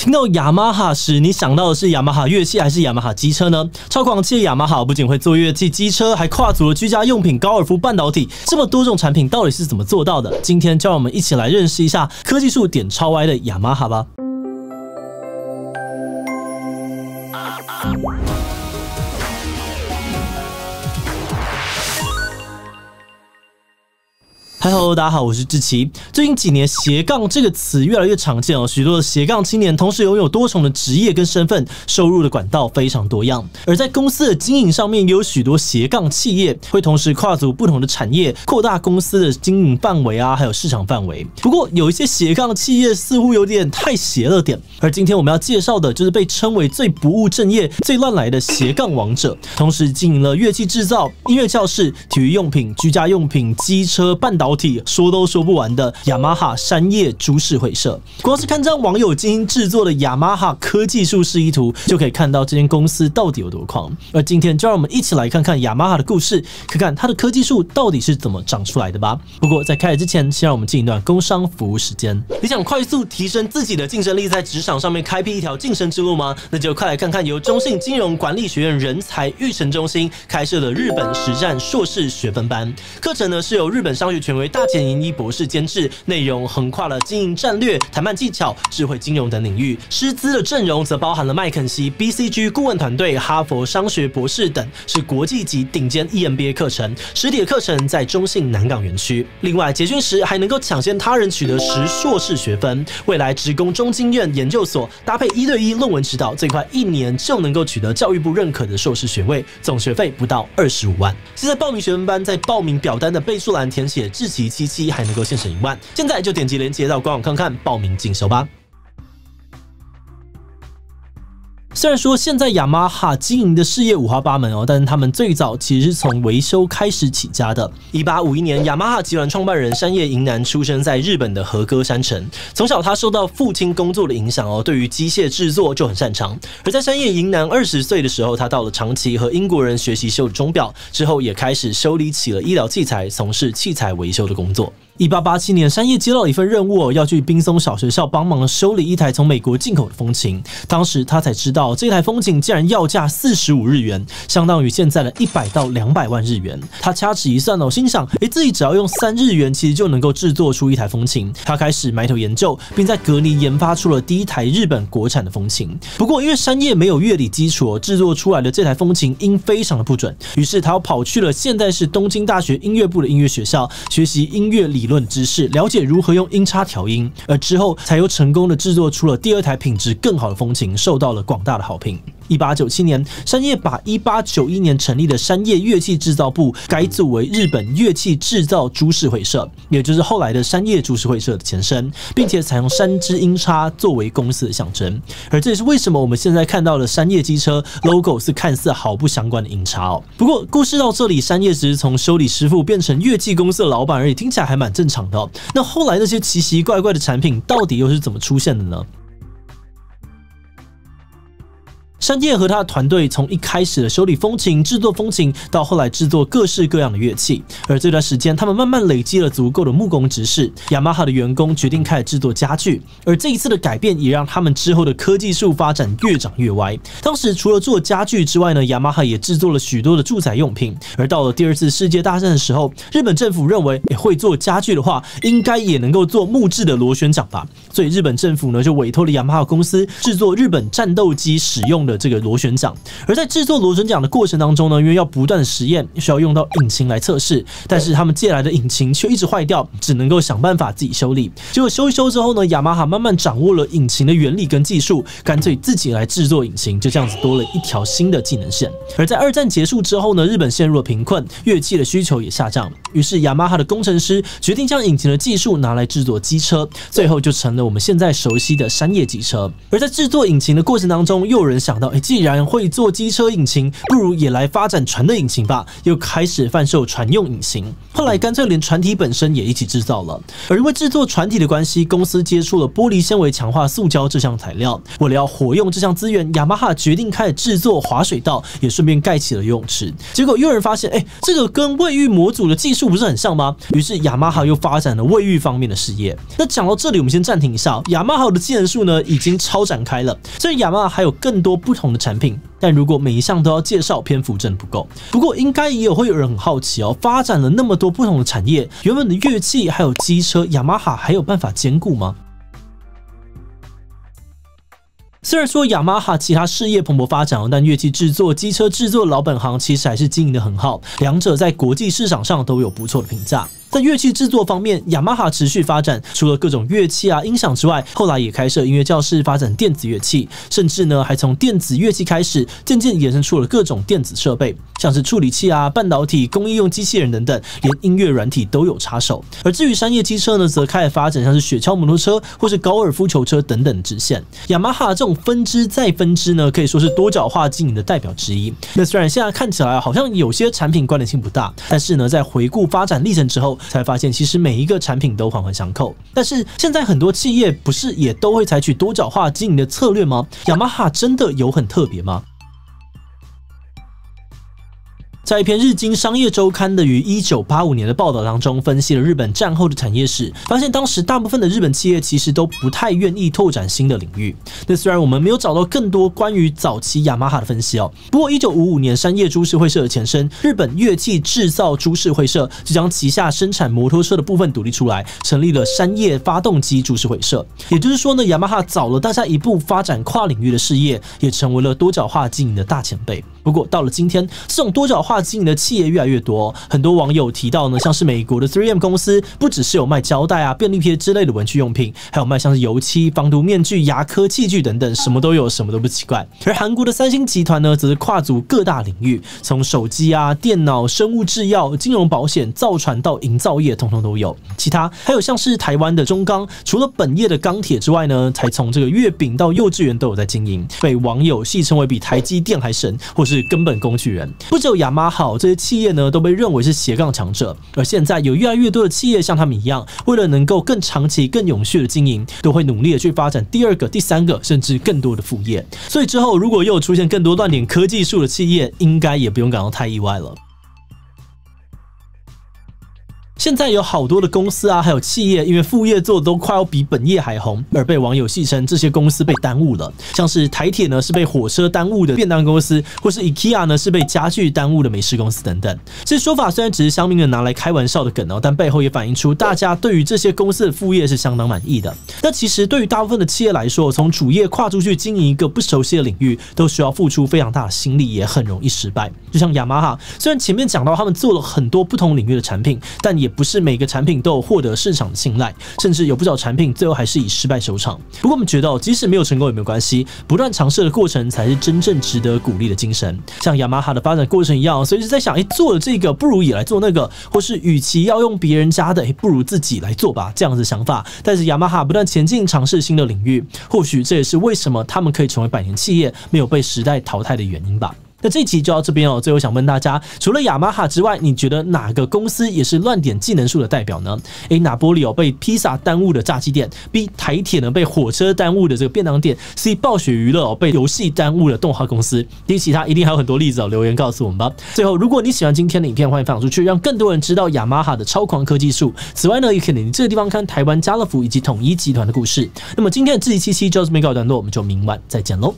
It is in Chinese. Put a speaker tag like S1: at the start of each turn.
S1: 听到雅马哈时，你想到的是雅马哈乐器还是雅马哈机车呢？超广汽的雅马哈不仅会做乐器、机车，还跨足了居家用品、高尔夫、半导体，这么多种产品到底是怎么做到的？今天就让我们一起来认识一下科技树点超歪的雅马哈吧。Hello， 大家好，我是志奇。最近几年，斜杠这个词越来越常见哦，许多的斜杠青年同时拥有多重的职业跟身份，收入的管道非常多样。而在公司的经营上面，也有许多斜杠企业会同时跨足不同的产业，扩大公司的经营范围啊，还有市场范围。不过，有一些斜杠企业似乎有点太邪了点。而今天我们要介绍的就是被称为最不务正业、最乱来的斜杠王者，同时经营了乐器制造、音乐教室、体育用品、居家用品、机车、半导体，说都说不完的雅马哈山叶株式会社。光是看这样网友精心制作的雅马哈科技树示意图，就可以看到这间公司到底有多狂。而今天就让我们一起来看看雅马哈的故事，看看它的科技树到底是怎么长出来的吧。不过在开始之前，先让我们进一段工商服务时间。你想快速提升自己的竞争力，在职场上面开辟一条晋升之路吗？那就快来看看由中信金融管理学院人才育成中心开设的日本实战硕士学分班。课程呢是由日本商学权威大前研一博士监制，内容横跨了经营战略、谈判技巧、智慧金融等领域。师资的阵容则包含了麦肯锡、BCG 顾问团队、哈佛商学博士等，是国际级顶尖 EMBA 课程。实体的课程在中信南港园区。另外，结训时还能够抢先他人取得10硕士学分，未来职工中经院研究所搭配1对1论文指导，最快1年就能够取得教育部认可的硕士学位，总学费不到25万。现在报名学分班，在报名表单的备注栏填写志奇77，还能够现省1万。现在就点击连结到官网看看，报名进修吧。虽然说现在雅马哈经营的事业五花八门哦，但是他们最早其实是从维修开始起家的。1851年，雅马哈集团创办人山叶银男出生在日本的和歌山城。从小他受到父亲工作的影响哦，对于机械制作就很擅长。而在山叶银男20岁的时候，他到了长崎和英国人学习修理钟表，之后也开始修理起了医疗器材，从事器材维修的工作。1887年，山叶接到了一份任务，要去滨松小学校帮忙修理一台从美国进口的风琴。当时他才知道，这台风琴竟然要价45日元，相当于现在的100到200万日元。他掐指一算哦，心想，自己只要用3日元，其实就能够制作出一台风琴。他开始埋头研究，并在隔年研发出了第一台日本国产的风琴。不过，因为山叶没有乐理基础，制作出来的这台风琴音非常的不准，于是他又跑去了现在是东京大学音乐部的音乐学校，学习音乐理论知识，了解如何用音叉调音，而之后才又成功的制作出了第2台品质更好的风琴，受到了广大的好评。1897年，山叶把1891年成立的山叶乐器制造部改组为日本乐器制造株式会社，也就是后来的山叶株式会社的前身，并且采用山之音叉作为公司的象征。而这也是为什么我们现在看到的山叶机车 logo 是看似毫不相关的音叉哦。不过故事到这里，山叶只是从修理师傅变成乐器公司的老板而已，听起来还蛮正常的哦。那后来那些奇奇怪怪的产品到底又是怎么出现的呢？山叶和他的团队从一开始的修理风琴、制作风琴，到后来制作各式各样的乐器。而这段时间，他们慢慢累积了足够的木工知识。雅马哈的员工决定开始制作家具，而这一次的改变也让他们之后的科技树发展越长越歪。当时除了做家具之外呢，雅马哈也制作了许多的住宅用品。而到了第2次世界大战的时候，日本政府认为，会做家具的话，应该也能够做木质的螺旋桨吧。所以日本政府呢就委托了雅马哈公司制作日本战斗机使用的这个螺旋桨。而在制作螺旋桨的过程当中呢，因为要不断的实验，需要用到引擎来测试，但是他们借来的引擎却一直坏掉，只能够想办法自己修理。结果修一修之后呢，雅马哈慢慢掌握了引擎的原理跟技术，干脆自己来制作引擎，就这样子多了一条新的技能线。而在2战结束之后呢，日本陷入了贫困，乐器的需求也下降，于是雅马哈的工程师决定将引擎的技术拿来制作机车，最后就成了我们现在熟悉的山叶机车。而在制作引擎的过程当中，又有人想到，既然会做机车引擎，不如也来发展船的引擎吧，又开始贩售船用引擎。后来干脆连船体本身也一起制造了。而因为制作船体的关系，公司接触了玻璃纤维强化塑胶这项材料。为了要活用这项资源，雅马哈决定开始制作滑水道，也顺便盖起了游泳池。结果又有人发现，这个跟卫浴模组的技术不是很像吗？于是雅马哈又发展了卫浴方面的事业。那讲到这里，我们先暂停一下。雅马哈的技能树呢，已经超展开了，所以雅马哈还有更多不同的产品。但如果每一项都要介绍，篇幅真的不够。不过应该也会有人很好奇哦，发展了那么多不同的产业，原本的乐器还有机车，雅马哈还有办法兼顾吗？虽然说雅马哈其他事业蓬勃发展，但乐器制作、机车制作的老本行其实还是经营得很好，两者在国际市场上都有不错的评价。在乐器制作方面，雅马哈持续发展，除了各种乐器音响之外，后来也开设音乐教室，发展电子乐器，甚至呢还从电子乐器开始，渐渐衍生出了各种电子设备，像是处理器半导体、工业用机器人等等，连音乐软体都有插手。而至于商业机车呢，则开始发展像是雪橇摩托车或是高尔夫球车等等的支线。雅马哈这种分支再分支呢，可以说是多角化经营的代表之一。那虽然现在看起来好像有些产品关联性不大，但是呢，在回顾发展历程之后，才发现其实每一个产品都环环相扣。但是现在很多企业不是也都会采取多角化经营的策略吗？雅马哈真的有很特别吗？在一篇日经商业周刊的于1985年的报道当中，分析了日本战后的产业史，发现当时大部分的日本企业其实都不太愿意拓展新的领域。那虽然我们没有找到更多关于早期雅马哈的分析不过1955年山叶株式会社的前身日本乐器制造株式会社就将旗下生产摩托车的部分独立出来，成立了山叶发动机株式会社。也就是说呢，雅马哈早了大家一步发展跨领域的事业，也成为了多角化经营的大前辈。不过到了今天，这种多角化经营的企业越来越多，很多网友提到呢，像是美国的 3M 公司，不只是有卖胶带便利贴之类的文具用品，还有卖像是油漆、防毒面具、牙科器具等等，什么都有，什么都不奇怪。而韩国的三星集团呢，则是跨足各大领域，从手机电脑、生物制药、金融保险、造船到营造业，通通都有。其他还有像是台湾的中钢，除了本业的钢铁之外呢，才从这个月饼到幼稚园都有在经营，被网友戏称为比台积电还神，或是根本工具人。不只有雅马哈，这些企业呢都被认为是斜杠强者，而现在有越来越多的企业像他们一样，为了能够更长期、更永续的经营，都会努力的去发展第二个、第三个，甚至更多的副业。所以之后如果又有出现更多乱点科技树的企业，应该也不用感到太意外了。现在有好多的公司还有企业，因为副业做的都快要比本业还红，而被网友戏称这些公司被耽误了。像是台铁呢是被火车耽误的便当公司，或是 IKEA 呢是被家具耽误的美食公司等等。这些说法虽然只是乡民们拿来开玩笑的梗但背后也反映出大家对于这些公司的副业是相当满意的。那其实对于大部分的企业来说，从主业跨出去经营一个不熟悉的领域，都需要付出非常大的心力，也很容易失败。就像雅马哈，虽然前面讲到他们做了很多不同领域的产品，但也不是每个产品都有获得市场的青睐，甚至有不少产品最后还是以失败收场。不过我们觉得即使没有成功也没有关系，不断尝试的过程才是真正值得鼓励的精神。像雅马哈的发展过程一样，随时在想做了这个不如也来做那个，或是与其要用别人家的不如自己来做吧，这样子的想法带着雅马哈不断前进，尝试新的领域。或许这也是为什么他们可以成为百年企业，没有被时代淘汰的原因吧。那这一期就到这边最后想问大家，除了雅马哈之外，你觉得哪个公司也是乱点技能树的代表呢？ A. 拿玻里被披萨耽误的炸鸡店， B. 台铁呢被火车耽误的这个便当店， C. 暴雪娱乐被游戏耽误的动画公司。其他一定还有很多例子留言告诉我们吧。最后，如果你喜欢今天的影片，欢迎分享出去，让更多人知道雅马哈的超狂科技树。此外呢，也可以点击这个地方看台湾家乐福以及统一集团的故事。那么今天的志祺77就是没搞段落，我们就明晚再见喽。